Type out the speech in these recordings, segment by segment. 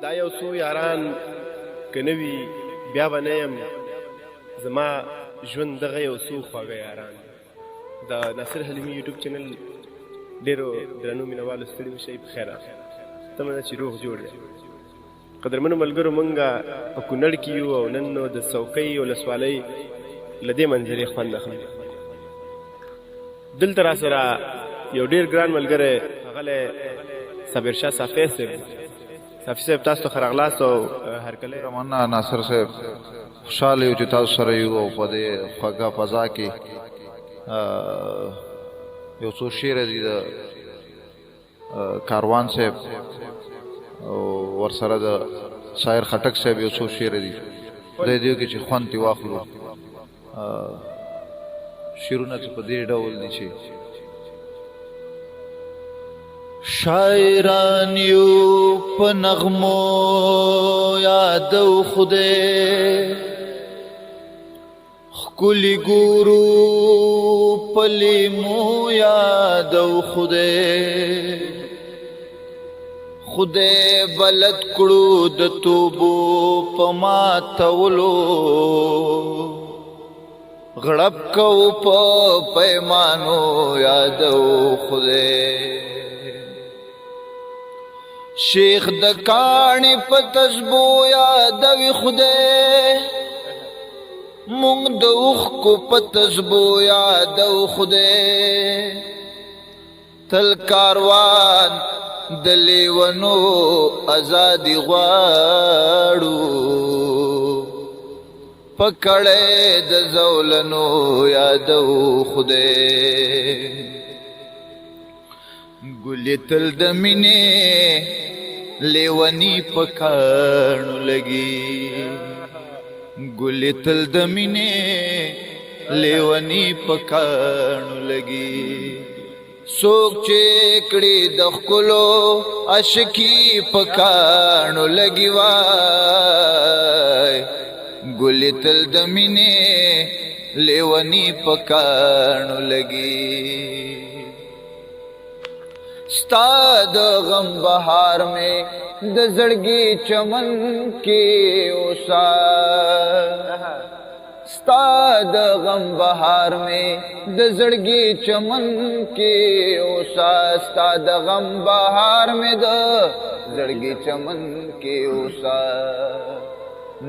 دا یو څو یاران که نه وي بیا به نه یم زما ژوند دغه یو څو خواږه یاران. د ناصر حلیمي یوټیوب چینل ډېرو درنو مینهوالو ستړي مه شئ، په خیر راغلی. تمه ده چې روغ جوړ دی. قدرمنو ملګرو، موږ په کونړ کې یو او نن نو د څوکۍ ولسوالۍ له دې منظرې خوند اخلو. دلته را سره یو ډېر ګران ملګری ښاغلی صابر شاه صافی صاحب. صافي صاحب تاسو ته ښه راغلاست او هرکلی. مننه ناصر صاحب، خوشحاله یو چې تاسو سره یو او په دې خوږه فضا کې یو څو شعر دي د کاروان صاحب او ورسره د شاعر خټک صاحب یو څو شعر دي خدای دې وکړي چې خوند ترې واخلو. شعرونه څه په دې ډول دي چې شاعران یو په نغمو یادو خدای، ښکلي ګورو په لیمو یادو خدای، خدای بلد کړو د توبو په ماتولو، غړپ کو په پیمانو یادو خدای. شیخ د کاڼي په تسبو یادوي خدای، مونږ د اوښکو په تسبو یادو خدای. تل کاروان د لیونو ازادي غواړو، پکړې د زولنو یادو خدای. ګلې تل د مینې لیونی په کاڼو لګي، ګلې تل د مینې لیونی په کاڼو لګي. څوک چې کړي د ښکلو عاشقي په کاڼو لګي وای، ګلې تل د مینې لیونی په کاڼو لګي. ستا د غم بهار میں د زړګي چمن کې اوسا، ستا د غم بهار میں د زړګي چمن کې اوسا، ستا د غم بهار میں د زړګي چمن کې اوسا.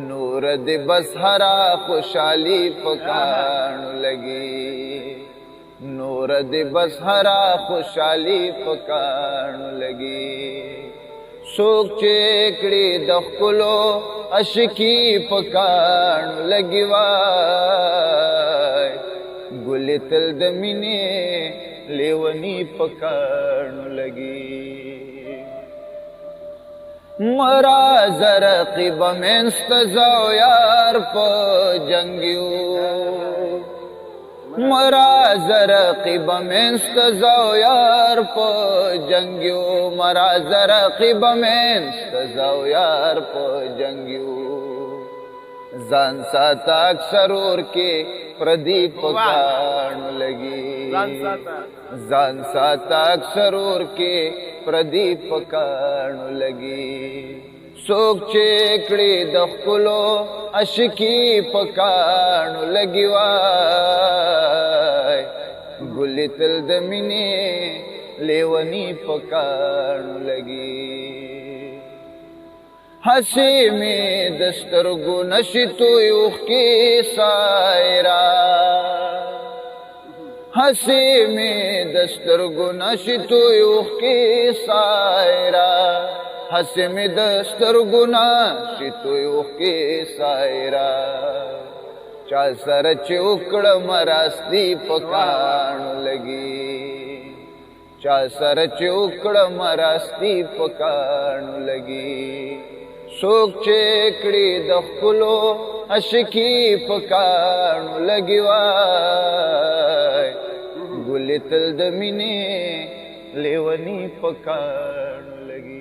نور دې بس هرا خوشحالي پکانو لګي، نور دې بس هرا خوشحالي پکانو لګي. څوک چې کړي د ښکلو عاشقي پکانو لګي وای، ګلې تل د مینې لیونی پکانو لګي. مرا زرقیب منست زاو یار په جنگیو، مرا زرقیب منست زاو یار په جنگیو، مرا زرقیب منست زاو یار په جنگیو. ځان ساته اکثر اور کې پردی پکانو لګي، ځان ساته اکثر اور کې پردی پکانو لګي. څوک چې کړي د ښکلو عاشقي پکانو لګي وای، ګلې تل د مینې لیونی پکانو لګي. هسې مې د سترګو نشي توی اوښکې سایرا، هسې مې د سترګو نشي توی اوښکې سایرا، هسې مې د سترګو نشي توی اوښکې سایرا. چا سره چې وکړم راستي پکانو لګي، چا سره چې وکړم راستي پکانو لګي. څوک چې کړي د ښکلو عاشقي پکانو لګي وای، ګلې تل د مینې لیونی پکانو لګي.